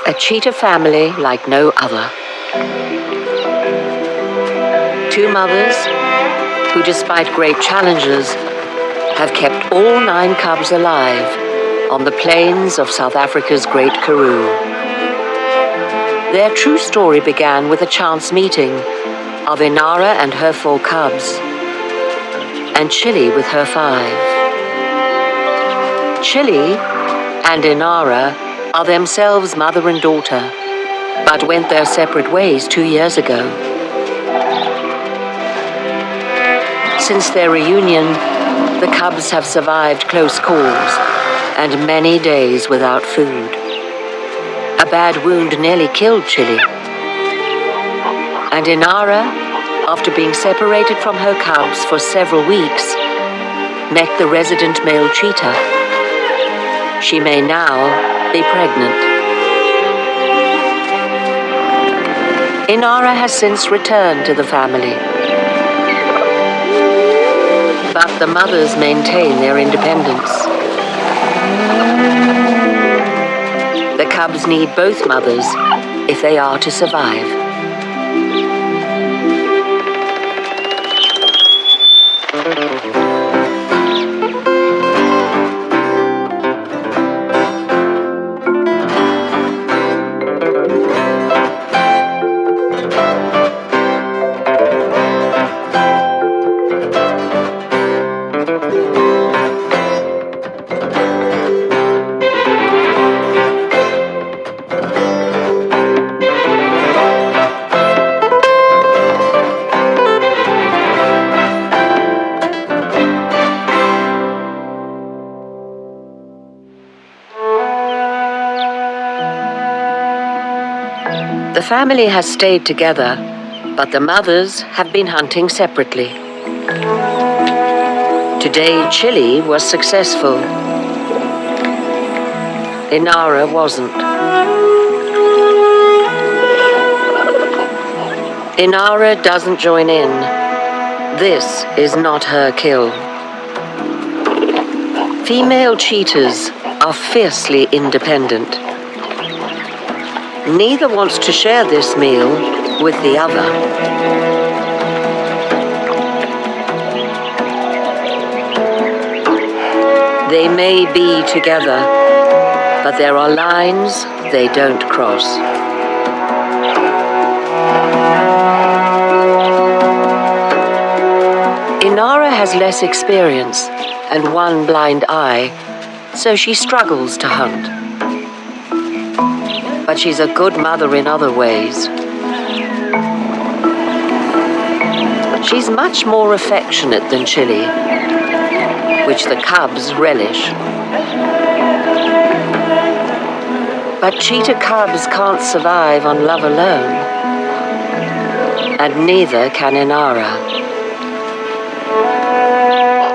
A cheetah family like no other. Two mothers who, despite great challenges, have kept all 9 cubs alive on the plains of South Africa's Great Karoo. Their true story began with a chance meeting of Inara and her 4 cubs, and Chili with her 5. Chili and Inara are themselves mother and daughter, but went their separate ways 2 years ago. Since their reunion, the cubs have survived close calls and many days without food. A bad wound nearly killed Chili. And Inara, after being separated from her cubs for several weeks, met the resident male cheetah. She may now be pregnant. Inara has since returned to the family, but the mothers maintain their independence. The cubs need both mothers if they are to survive. The family has stayed together, but the mothers have been hunting separately. Today, Chili was successful. Inara wasn't. Inara doesn't join in. This is not her kill. Female cheetahs are fiercely independent. Neither wants to share this meal with the other. They may be together, but there are lines they don't cross. Inara has less experience and one blind eye, so she struggles to hunt. But she's a good mother in other ways. She's much more affectionate than Chili, which the cubs relish. But cheetah cubs can't survive on love alone, and neither can Inara.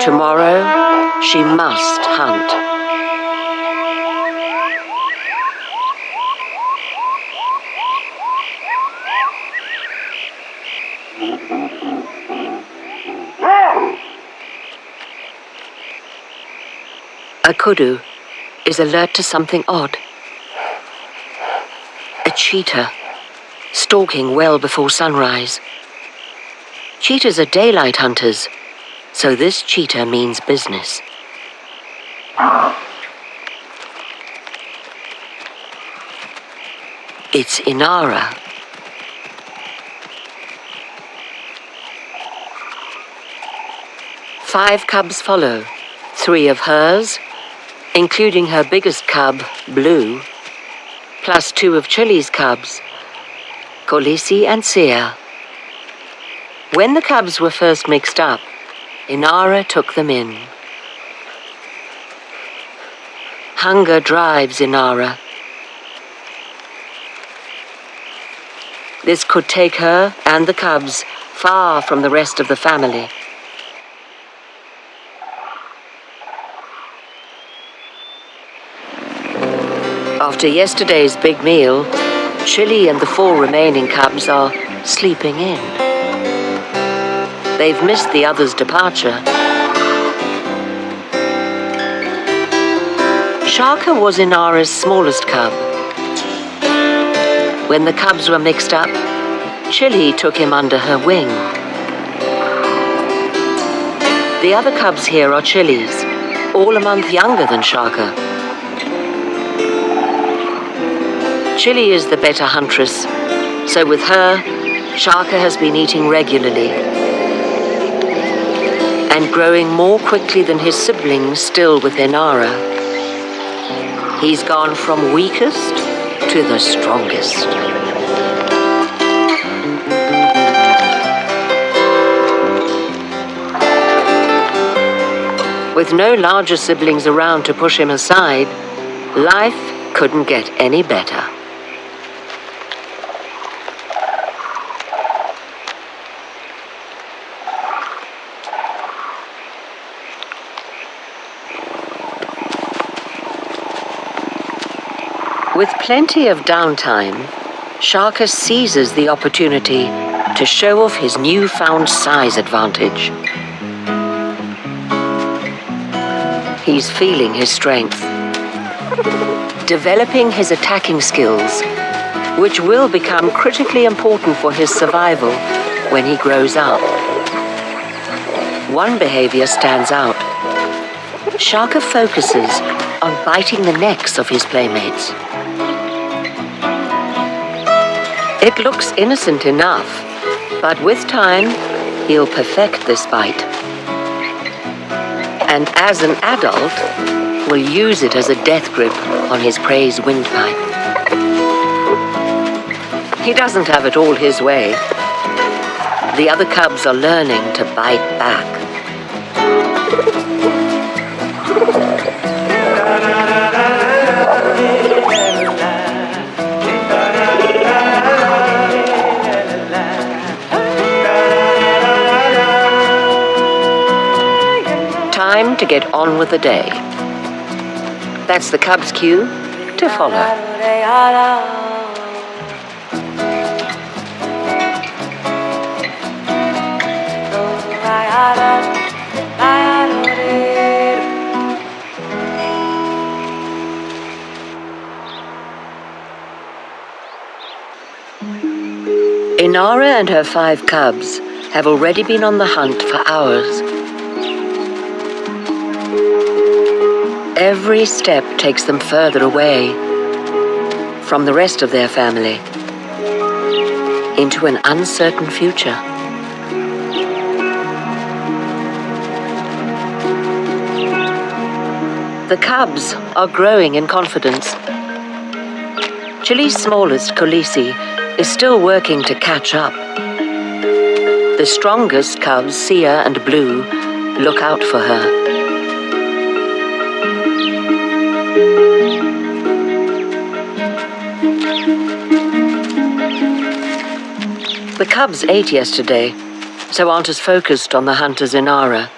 Tomorrow, she must hunt. A kudu is alert to something odd. A cheetah, stalking well before sunrise. Cheetahs are daylight hunters, so this cheetah means business. It's Inara. Five cubs follow, 3 of hers, including her biggest cub, Blue, plus 2 of Chili's cubs, Kolisi and Sia. When the cubs were first mixed up, Inara took them in. Hunger drives Inara. This could take her and the cubs far from the rest of the family. After yesterday's big meal, Chili and the 4 remaining cubs are sleeping in. They've missed the others' departure. Shaka was Inara's smallest cub. When the cubs were mixed up, Chili took him under her wing. The other cubs here are Chili's, all a month younger than Shaka. Chili is the better huntress, so with her, Shaka has been eating regularly and growing more quickly than his siblings still with Inara. He's gone from weakest to the strongest. With no larger siblings around to push him aside, life couldn't get any better. With plenty of downtime, Shaka seizes the opportunity to show off his newfound size advantage. He's feeling his strength, developing his attacking skills, which will become critically important for his survival when he grows up. One behavior stands out. Shaka focuses on biting the necks of his playmates. It looks innocent enough, but with time, he'll perfect this bite. And as an adult, will use it as a death grip on his prey's windpipe. He doesn't have it all his way. The other cubs are learning to bite back. Time to get on with the day. That's the cub's cue to follow. Inara and her 5 cubs have already been on the hunt for hours. Every step takes them further away from the rest of their family into an uncertain future. The cubs are growing in confidence. Chili's smallest, Khaleesi, is still working to catch up. The strongest cubs, Sia and Blue, look out for her. The cubs ate yesterday, so aren't as focused on the hunt as Inara,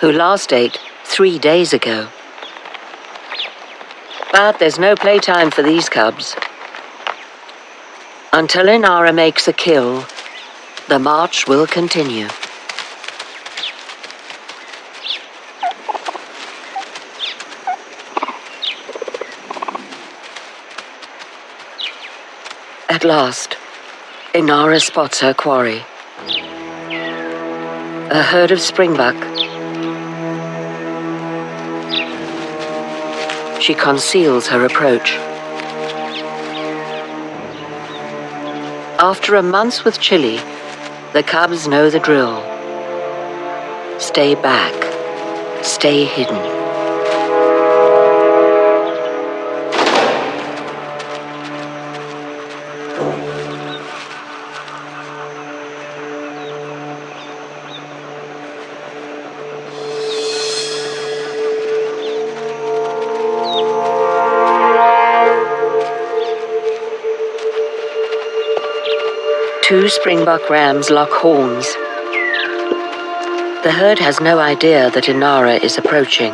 who last ate 3 days ago. But there's no playtime for these cubs. Until Inara makes a kill, the march will continue. At last, Inara spots her quarry. A herd of springbuck. She conceals her approach. After a month with Chili, the cubs know the drill. Stay back. Stay hidden. Two springbuck rams lock horns. The herd has no idea that Inara is approaching.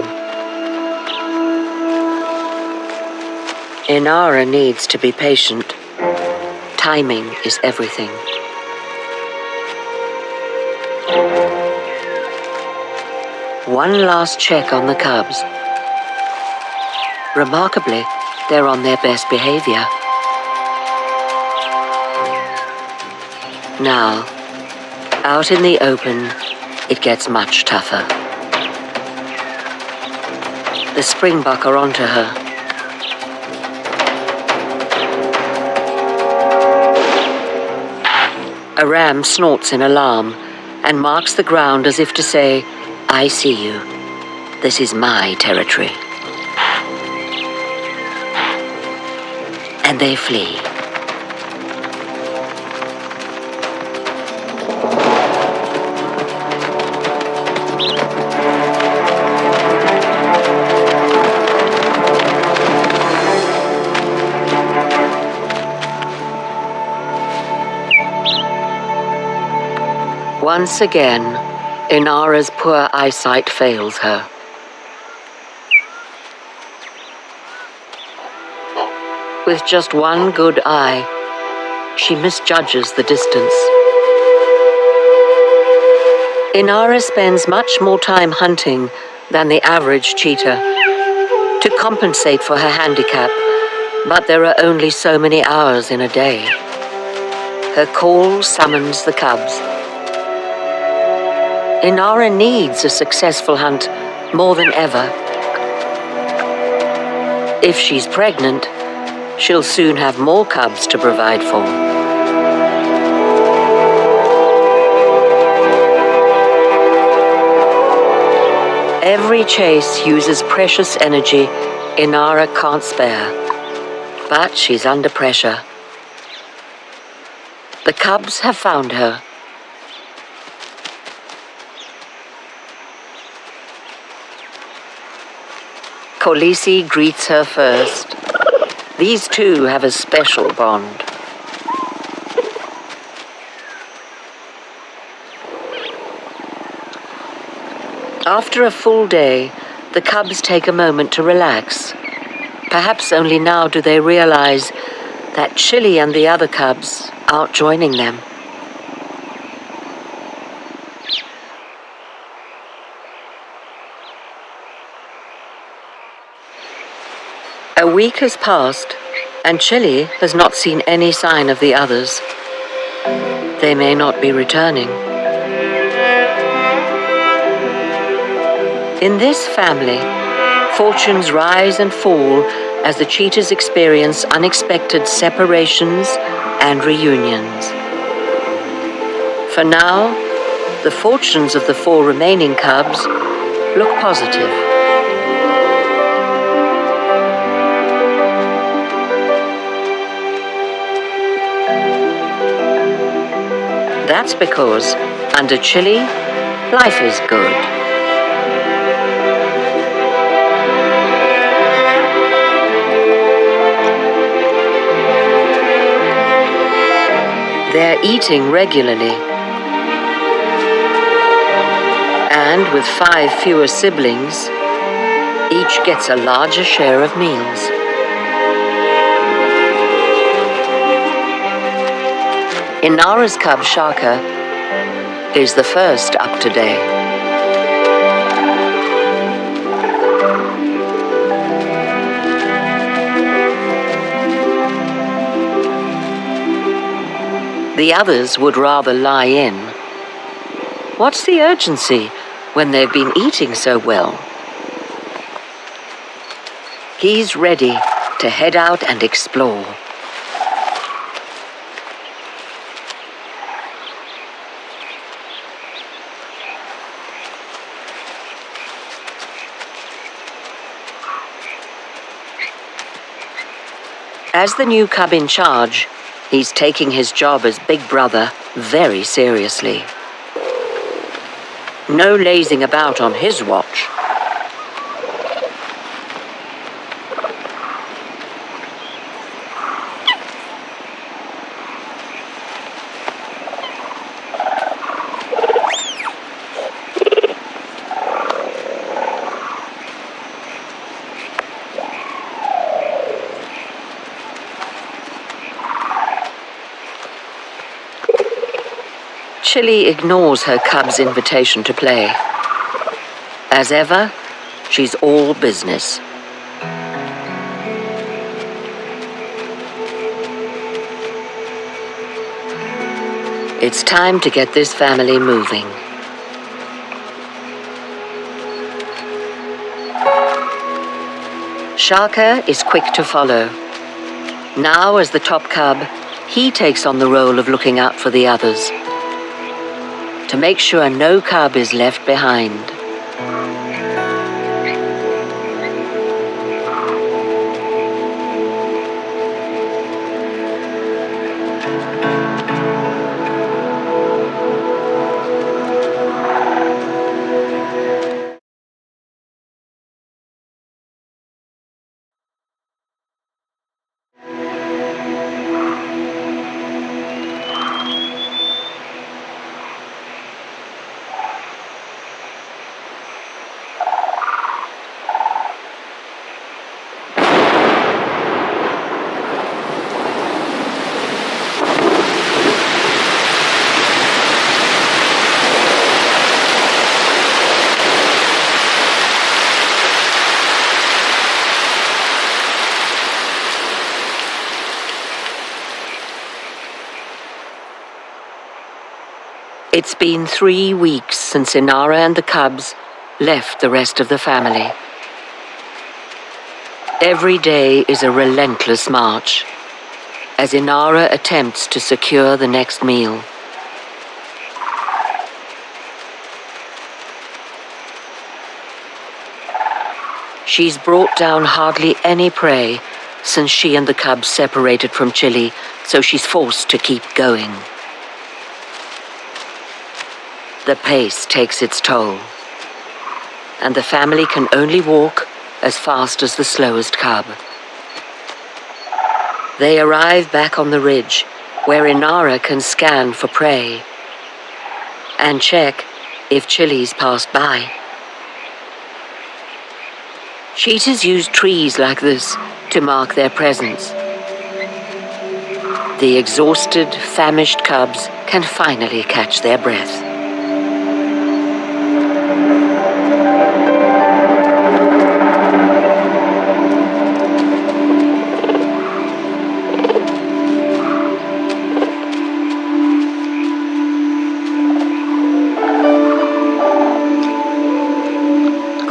Inara needs to be patient. Timing is everything. One last check on the cubs. Remarkably, they're on their best behavior. Now, out in the open, it gets much tougher. The springbuck are onto her. A ram snorts in alarm and marks the ground as if to say, "I see you. This is my territory." And they flee. Once again, Inara's poor eyesight fails her. With just one good eye, she misjudges the distance. Inara spends much more time hunting than the average cheetah to compensate for her handicap, but there are only so many hours in a day. Her call summons the cubs. Inara needs a successful hunt more than ever. If she's pregnant, she'll soon have more cubs to provide for. Every chase uses precious energy Inara can't spare, but she's under pressure. The cubs have found her. Khaleesi greets her first. These two have a special bond. After a full day, the cubs take a moment to relax. Perhaps only now do they realize that Chili and the other cubs aren't joining them. A week has passed, and Chili has not seen any sign of the others. They may not be returning. In this family, fortunes rise and fall as the cheetahs experience unexpected separations and reunions. For now, the fortunes of the 4 remaining cubs look positive. That's because, under Chili, life is good. They're eating regularly. And with 5 fewer siblings, each gets a larger share of meals. Inara's cub Shaka is the first up today. The others would rather lie in. What's the urgency when they've been eating so well? He's ready to head out and explore. As the new cub in charge, he's taking his job as big brother very seriously. No lazing about on his watch. Chili ignores her cub's invitation to play. As ever, she's all business. It's time to get this family moving. Shaka is quick to follow. Now, as the top cub, he takes on the role of looking out for the others, to make sure no cub is left behind. It's been 3 weeks since Inara and the cubs left the rest of the family. Every day is a relentless march, as Inara attempts to secure the next meal. She's brought down hardly any prey since she and the cubs separated from Chili, so she's forced to keep going. The pace takes its toll, and the family can only walk as fast as the slowest cub. They arrive back on the ridge, where Inara can scan for prey and check if Chili's passed by. Cheetahs use trees like this to mark their presence. The exhausted, famished cubs can finally catch their breath.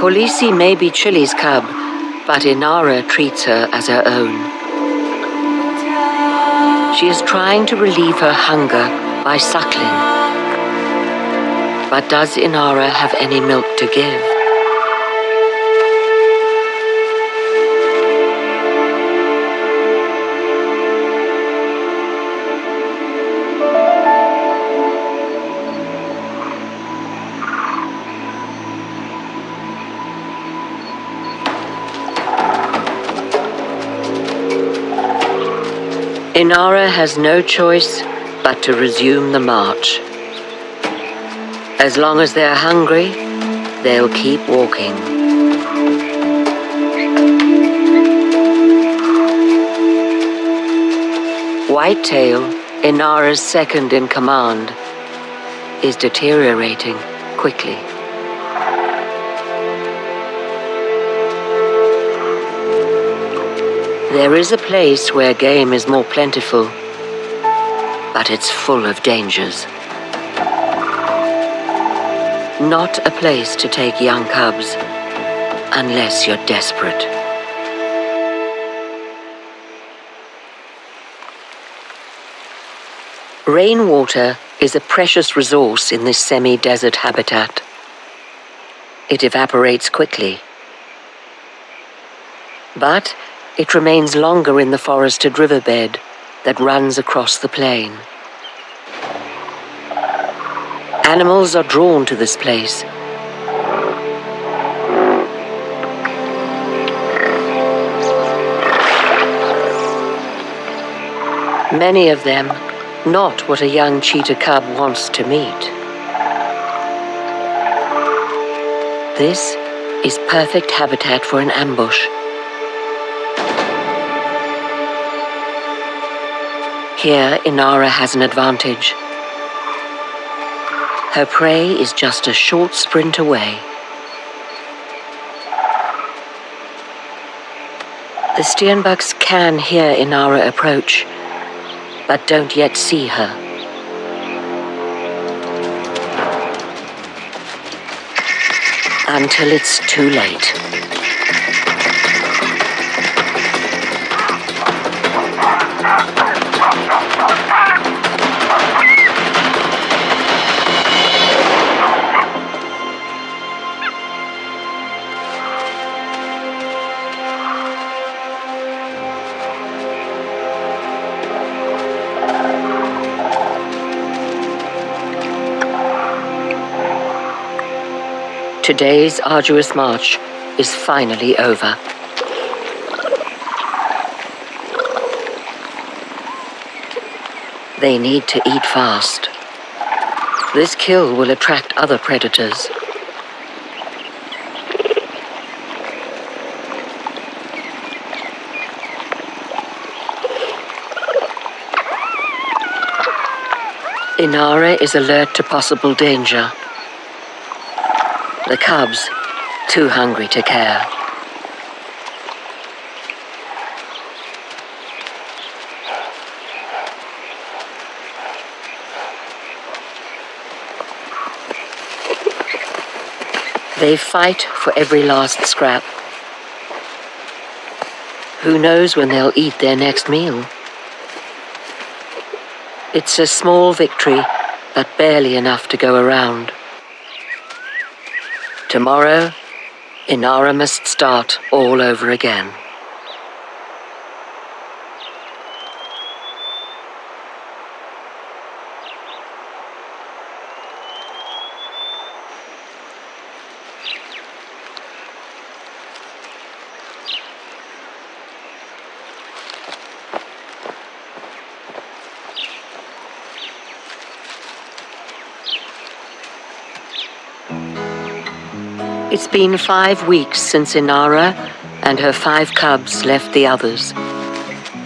Khaleesi may be Chili's cub, but Inara treats her as her own. She is trying to relieve her hunger by suckling. But does Inara have any milk to give? Inara has no choice but to resume the march. As long as they're hungry, they'll keep walking. Whitetail, Inara's second in command, is deteriorating quickly. There is a place where game is more plentiful, but it's full of dangers. Not a place to take young cubs, unless you're desperate. Rainwater is a precious resource in this semi-desert habitat. It evaporates quickly, but it remains longer in the forested riverbed that runs across the plain. Animals are drawn to this place. Many of them not what a young cheetah cub wants to meet. This is perfect habitat for an ambush. Here, Inara has an advantage. Her prey is just a short sprint away. The steenbucks can hear Inara approach, but don't yet see her. until it's too late. Today's arduous march is finally over. They need to eat fast. This kill will attract other predators. Inara is alert to possible danger. The cubs, too hungry to care. They fight for every last scrap. Who knows when they'll eat their next meal? It's a small victory, but barely enough to go around. Tomorrow, Inara must start all over again. It's been 5 weeks since Inara and her 5 cubs left the others.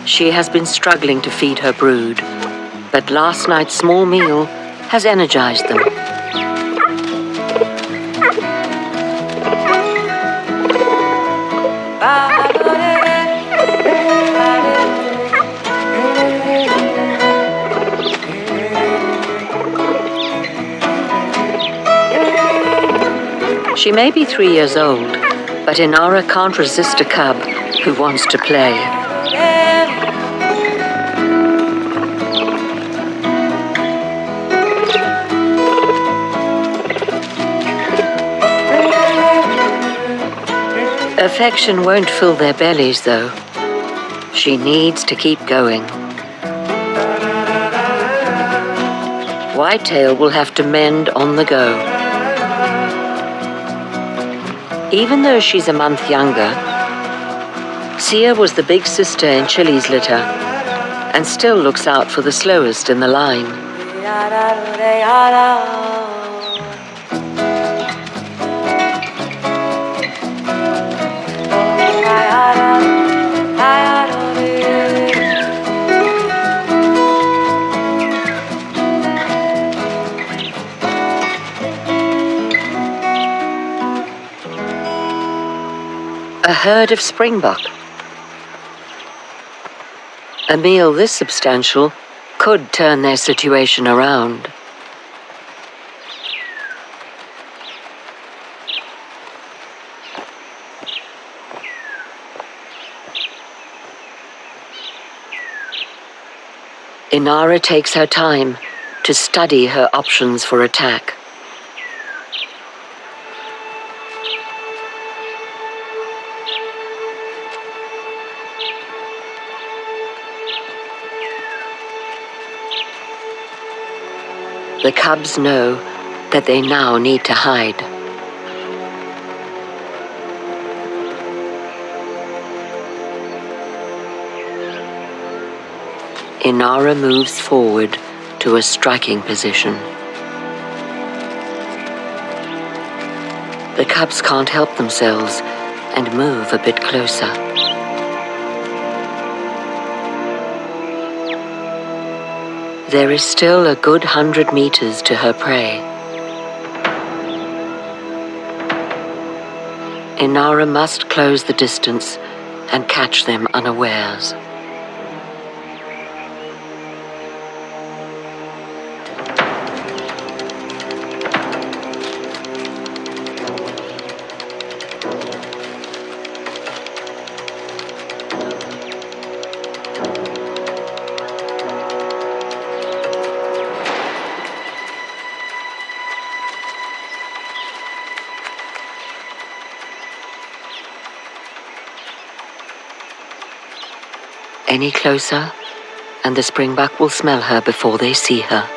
She has been struggling to feed her brood, but last night's small meal has energized them. She may be 3 years old, but Inara can't resist a cub who wants to play. Affection won't fill their bellies, though. She needs to keep going. Whitetail will have to mend on the go. Even though she's a month younger, Sia was the big sister in Chili's litter and still looks out for the slowest in the line. A herd of springbok. A meal this substantial could turn their situation around. Inara takes her time to study her options for attack. The cubs know that they now need to hide. Inara moves forward to a striking position. The cubs can't help themselves and move a bit closer. There is still a good 100 meters to her prey. Inara must close the distance and catch them unawares. any closer, and the springbuck will smell her before they see her.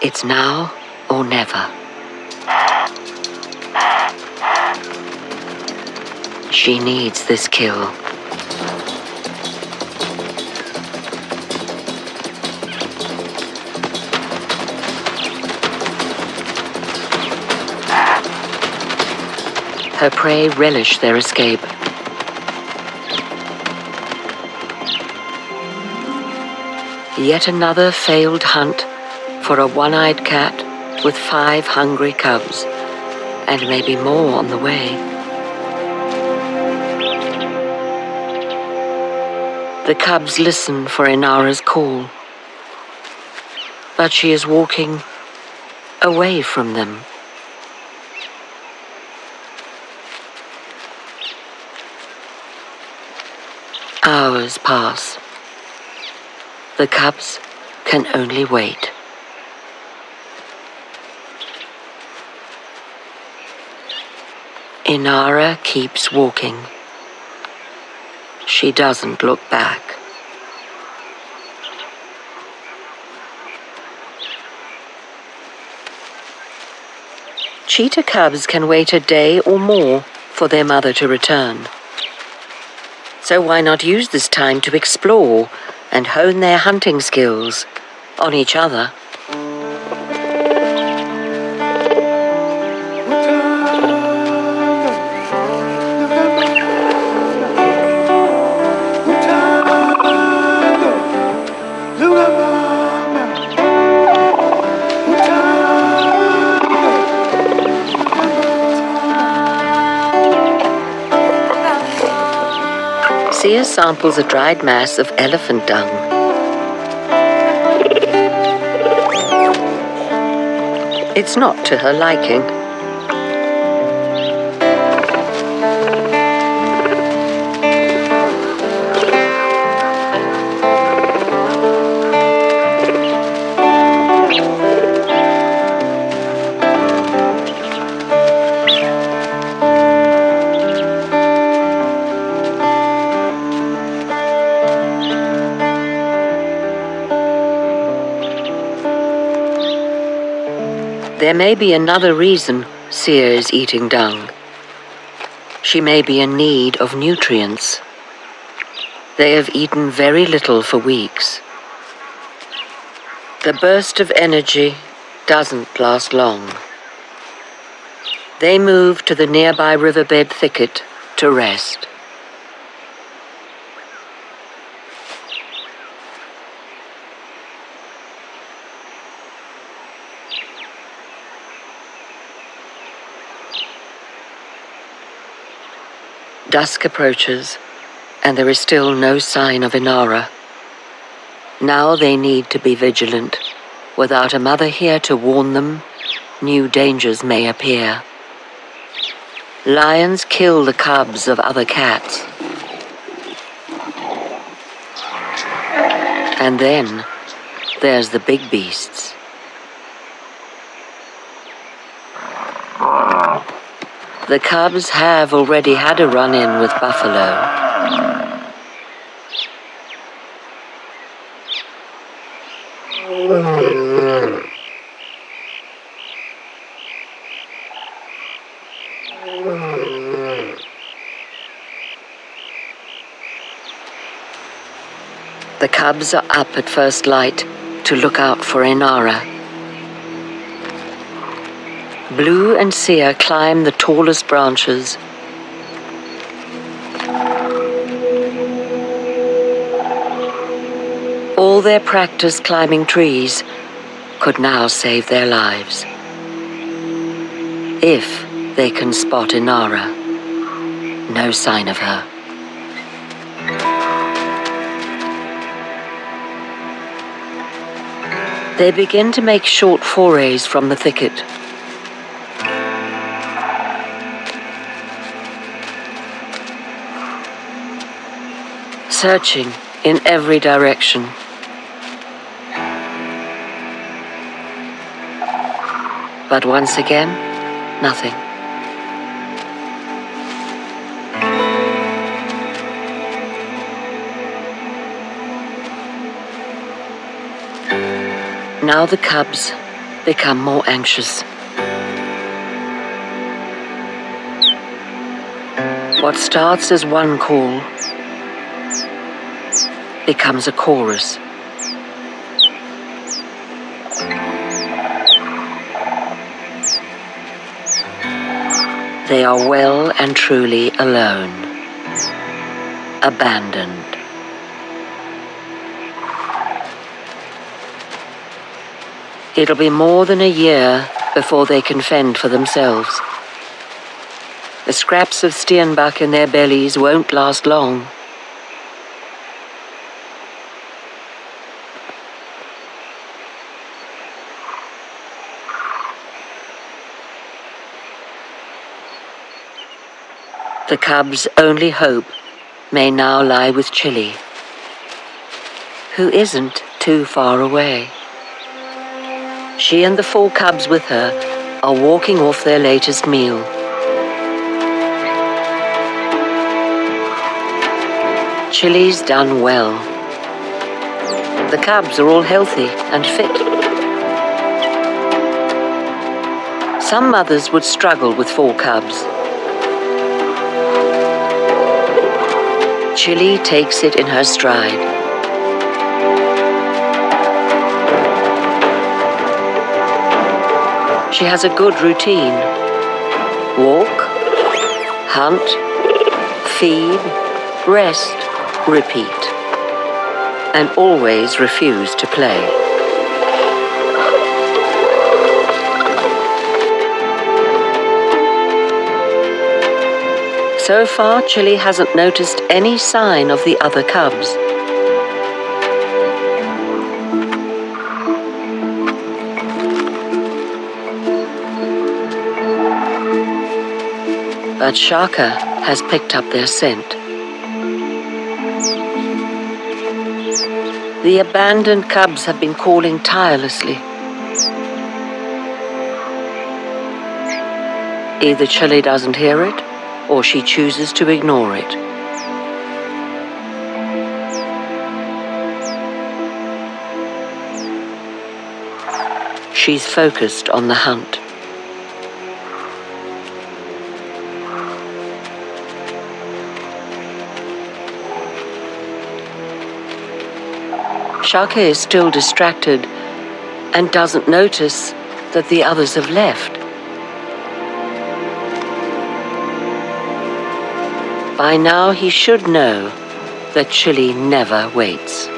It's now or never. She needs this kill. Her prey relish their escape. Yet another failed hunt for a one-eyed cat with 5 hungry cubs, and maybe more on the way. The cubs listen for Inara's call, but she is walking away from them. Hours pass. The cubs can only wait. Inara keeps walking. She doesn't look back. Cheetah cubs can wait a day or more for their mother to return. So why not use this time to explore and hone their hunting skills on each other? Sia samples a dried mass of elephant dung. It's not to her liking. There may be another reason Sia is eating dung. She may be in need of nutrients. They have eaten very little for weeks. The burst of energy doesn't last long. They move to the nearby riverbed thicket to rest. Dusk approaches, and there is still no sign of Inara. Now they need to be vigilant. Without a mother here to warn them, new dangers may appear. Lions kill the cubs of other cats. And then there's the big beasts. The cubs have already had a run-in with buffalo. The cubs are up at first light to look out for Inara. Blue and Sia climb the tallest branches. All their practice climbing trees could now save their lives. If they can spot Inara. No sign of her. They begin to make short forays from the thicket. Searching in every direction. But once again, nothing. Now the cubs become more anxious. What starts as one call becomes a chorus. They are well and truly alone, abandoned. It'll be more than a year before they can fend for themselves. The scraps of steenbok in their bellies won't last long. The cubs' only hope may now lie with Chili, who isn't too far away. She and the 4 cubs with her are walking off their latest meal. Chili's done well. The cubs are all healthy and fit. Some mothers would struggle with 4 cubs. Chili takes it in her stride. She has a good routine. Walk, hunt, feed, rest, repeat, and always refuse to play. So far, Chili hasn't noticed any sign of the other cubs. But Shaka has picked up their scent. The abandoned cubs have been calling tirelessly. Either Chili doesn't hear it, or she chooses to ignore it. She's focused on the hunt. Shaka is still distracted and doesn't notice that the others have left. By now he should know that Chili never waits.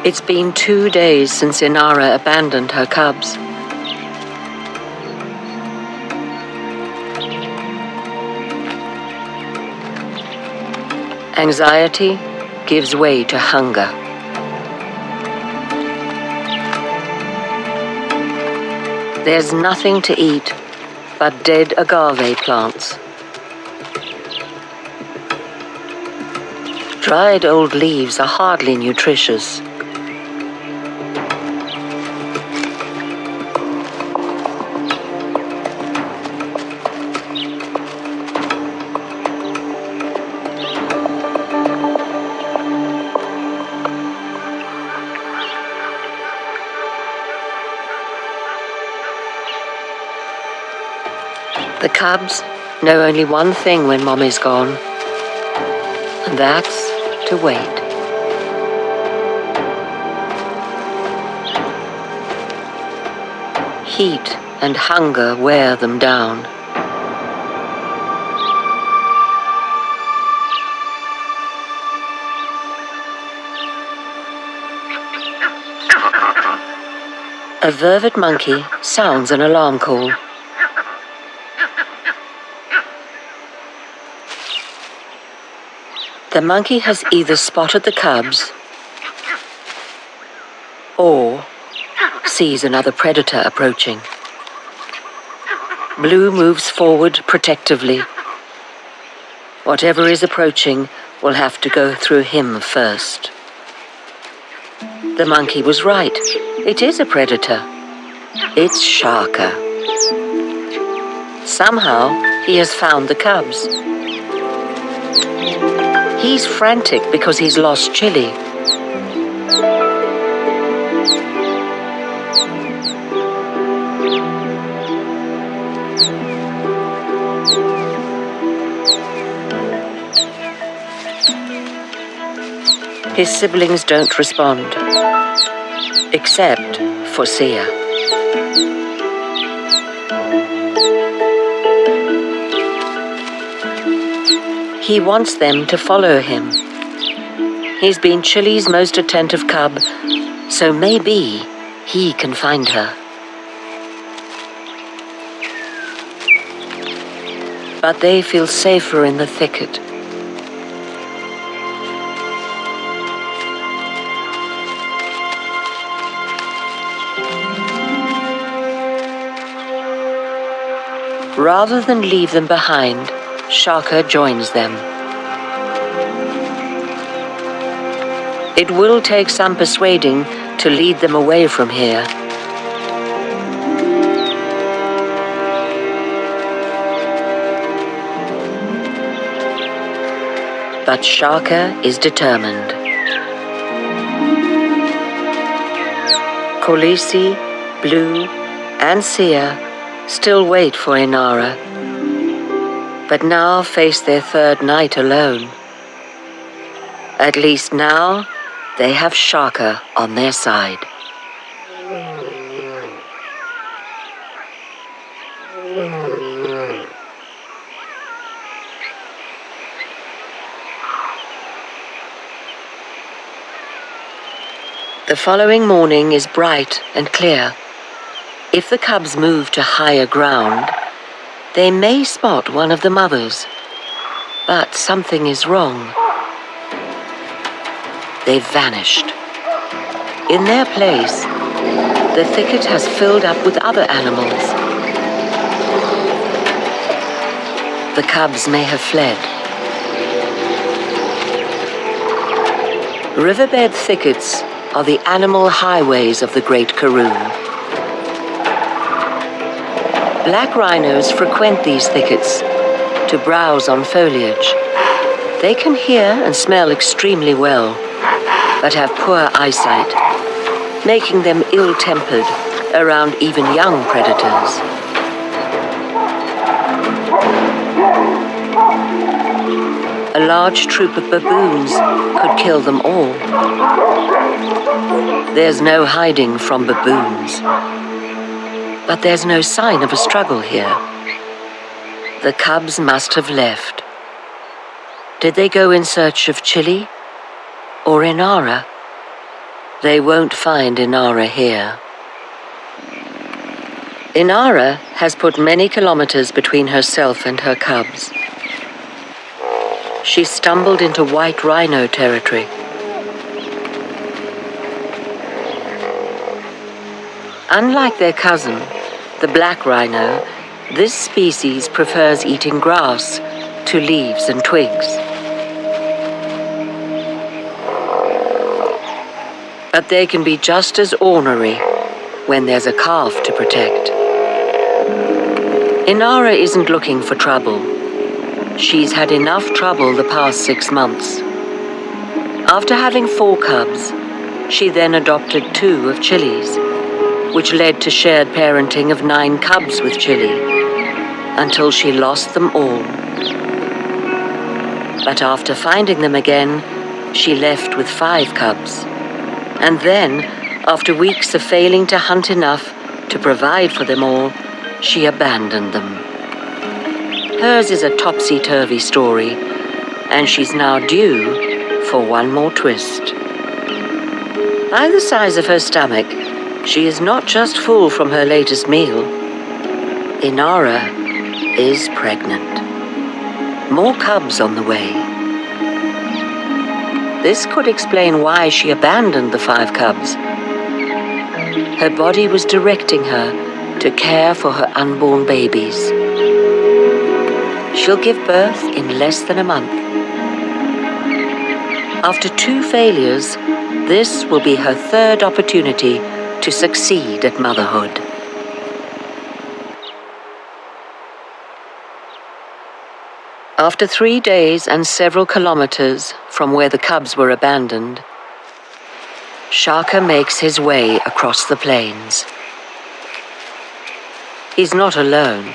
It's been 2 days since Inara abandoned her cubs. Anxiety gives way to hunger. There's nothing to eat but dead agave plants. Dried old leaves are hardly nutritious. The cubs know only one thing when Mommy's gone, and that's to wait. Heat and hunger wear them down. A vervet monkey sounds an alarm call. The monkey has either spotted the cubs or sees another predator approaching. Blue moves forward protectively. Whatever is approaching will have to go through him first. The monkey was right. It is a predator. It's Shaka. Somehow, he has found the cubs. He's frantic because he's lost Chili. His siblings don't respond, except for Sia. He wants them to follow him. He's been Chili's most attentive cub, so maybe he can find her. But they feel safer in the thicket. Rather than leave them behind, Shaka joins them. It will take some persuading to lead them away from here. But Shaka is determined. Khaleesi, Blue, and Sia still wait for Inara, but now face their third night alone. At least now, they have Shaka on their side. The following morning is bright and clear. If the cubs move to higher ground, they may spot one of the mothers. But something is wrong. They've vanished. In their place, the thicket has filled up with other animals. The cubs may have fled. Riverbed thickets are the animal highways of the Great Karoo. Black rhinos frequent these thickets to browse on foliage. They can hear and smell extremely well, but have poor eyesight, making them ill-tempered around even young predators. A large troop of baboons could kill them all. There's no hiding from baboons. But there's no sign of a struggle here. The cubs must have left. Did they go in search of Chili or Inara? They won't find Inara here. Inara has put many kilometers between herself and her cubs. She stumbled into white rhino territory. Unlike their cousin, the black rhino, this species prefers eating grass to leaves and twigs. But they can be just as ornery when there's a calf to protect. Inara isn't looking for trouble. She's had enough trouble the past 6 months. After having 4 cubs, she then adopted 2 of Chili's, which led to shared parenting of 9 cubs with Chili, until she lost them all. But after finding them again, she left with 5 cubs. And then, after weeks of failing to hunt enough to provide for them all, she abandoned them. Hers is a topsy-turvy story, and she's now due for one more twist. By the size of her stomach, she is not just full from her latest meal. Inara is pregnant. More cubs on the way. This could explain why she abandoned the 5 cubs. Her body was directing her to care for her unborn babies. She'll give birth in less than a month. After 2 failures, this will be her 3rd opportunity to succeed at motherhood. After 3 days and several kilometers from where the cubs were abandoned, Shaka makes his way across the plains. He's not alone.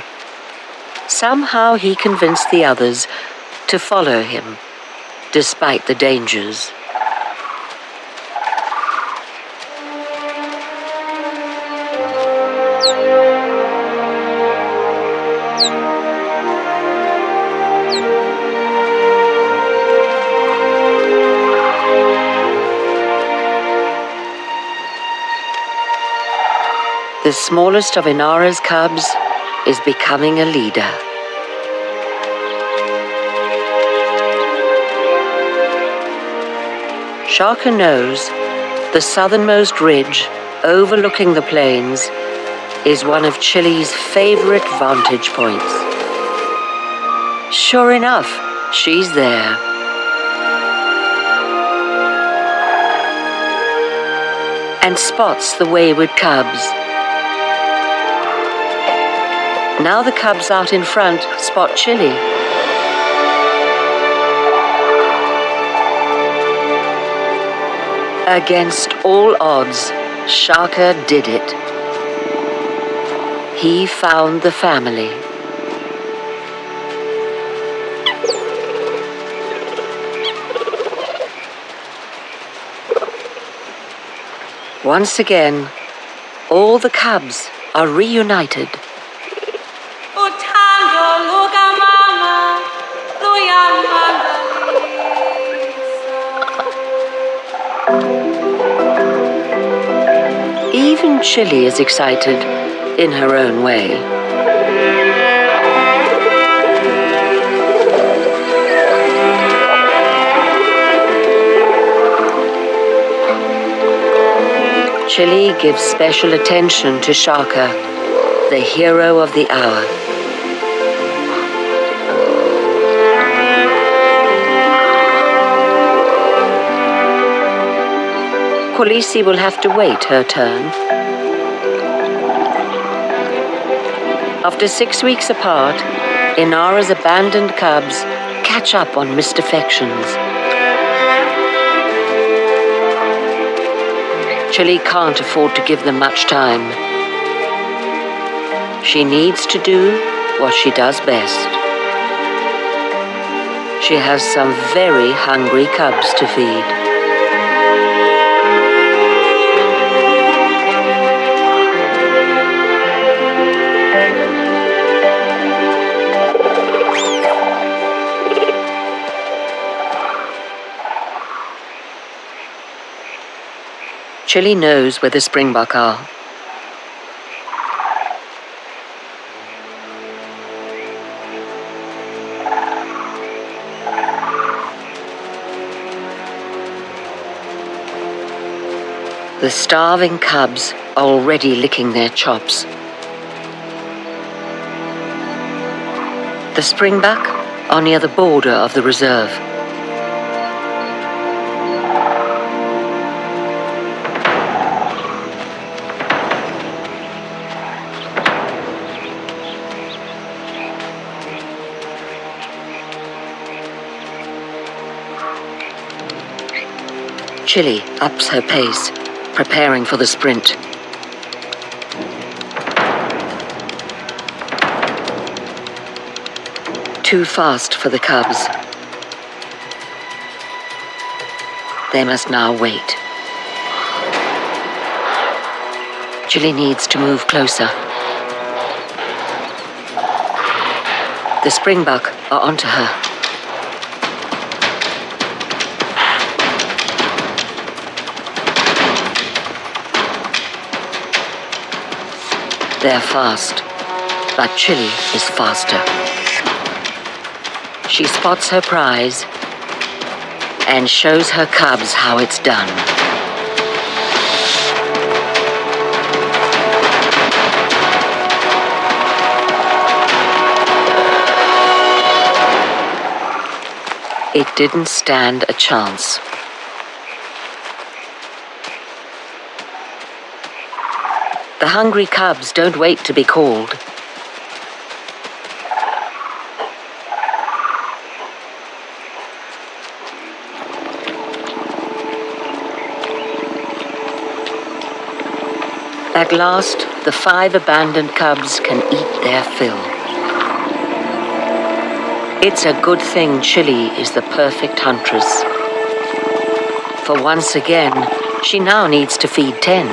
Somehow he convinced the others to follow him, despite the dangers. The smallest of Inara's cubs is becoming a leader. Shaka knows the southernmost ridge overlooking the plains is one of Chili's favorite vantage points. Sure enough, she's there. And spots the wayward cubs. Now the cubs out in front spot Chili. Against all odds, Shaka did it. He found the family. Once again, all the cubs are reunited. Even Chili is excited in her own way. Chili gives special attention to Shaka, the hero of the hour. Khaleesi will have to wait her turn. After 6 weeks apart, Inara's abandoned cubs catch up on missed affections. Chili can't afford to give them much time. She needs to do what she does best. She has some very hungry cubs to feed. Chili knows where the springbok are. The starving cubs are already licking their chops. The springbok are near the border of the reserve. Chili ups her pace, preparing for the sprint. Too fast for the cubs. They must now wait. Chili needs to move closer. The springbok are onto her. They're fast, but Chili is faster. She spots her prize and shows her cubs how it's done. It didn't stand a chance. The hungry cubs don't wait to be called. At last, the 5 abandoned cubs can eat their fill. It's a good thing Chili is the perfect huntress. For once again, she now needs to feed 10.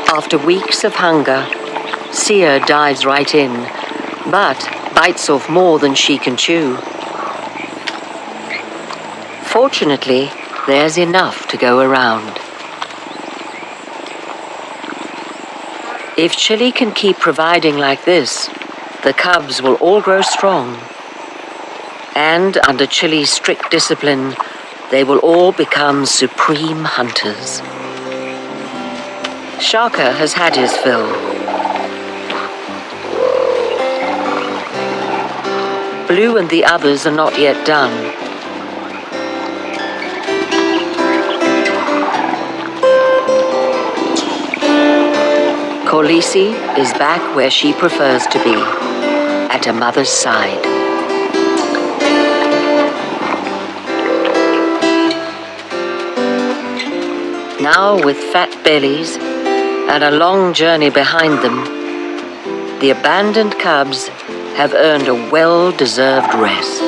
After weeks of hunger, Sia dives right in, but bites off more than she can chew. Fortunately, there's enough to go around. If Chili can keep providing like this, the cubs will all grow strong. And under Chili's strict discipline, they will all become supreme hunters. Shaka has had his fill. Blue and the others are not yet done. Khaleesi is back where she prefers to be, at her mother's side. Now, with fat bellies and a long journey behind them, the abandoned cubs have earned a well-deserved rest.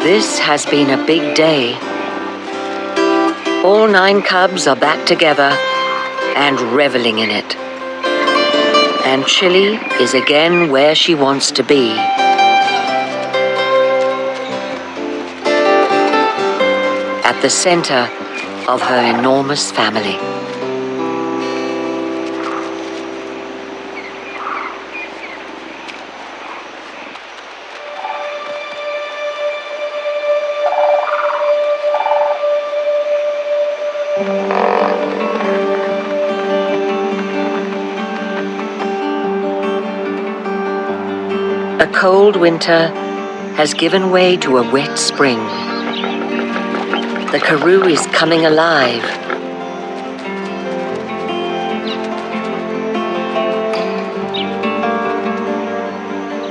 This has been a big day. All 9 cubs are back together and reveling in it. And Chili is again where she wants to be. At the center of her enormous family. A cold winter has given way to a wet spring. The karoo is coming alive.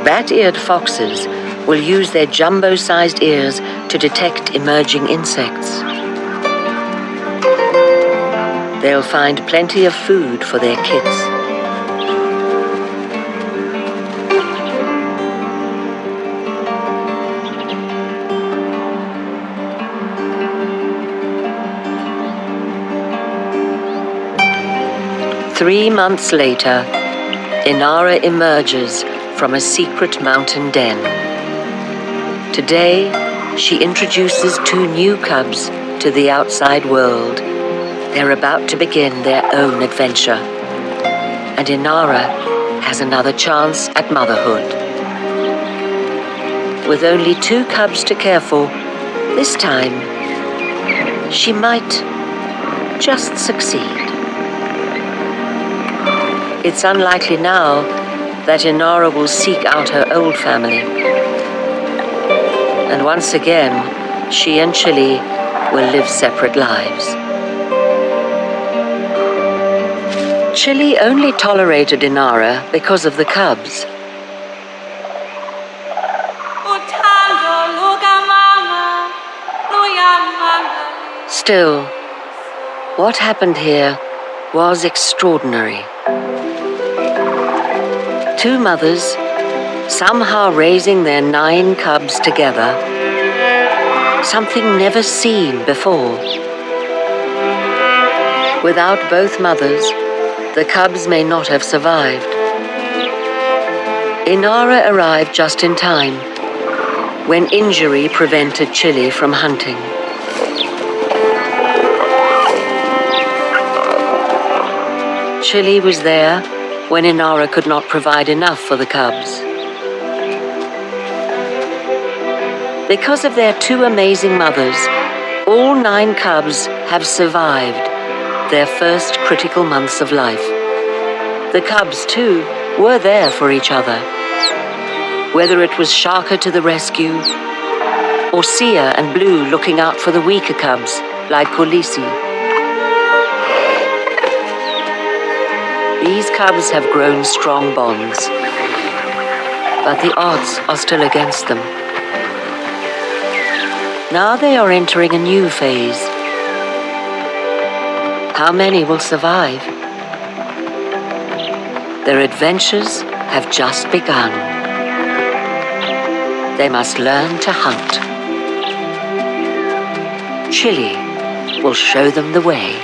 Bat-eared foxes will use their jumbo-sized ears to detect emerging insects. They'll find plenty of food for their kits. Three months later, Inara emerges from a secret mountain den. Today, she introduces 2 new cubs to the outside world. They're about to begin their own adventure. And Inara has another chance at motherhood. With only 2 cubs to care for, this time, she might just succeed. It's unlikely now that Inara will seek out her old family. And once again, she and Chili will live separate lives. Chili only tolerated Inara because of the cubs. Still, what happened here was extraordinary. 2 mothers, somehow raising their 9 cubs together. Something never seen before. Without both mothers, the cubs may not have survived. Inara arrived just in time, when injury prevented Chili from hunting. Chili was there, when Inara could not provide enough for the cubs. Because of their two amazing mothers, all 9 cubs have survived their first critical months of life. The cubs, too, were there for each other. Whether it was Shaka to the rescue, or Sia and Blue looking out for the weaker cubs, like Khaleesi. These cubs have grown strong bonds, but the odds are still against them. Now they are entering a new phase. How many will survive? Their adventures have just begun. They must learn to hunt. Chili will show them the way.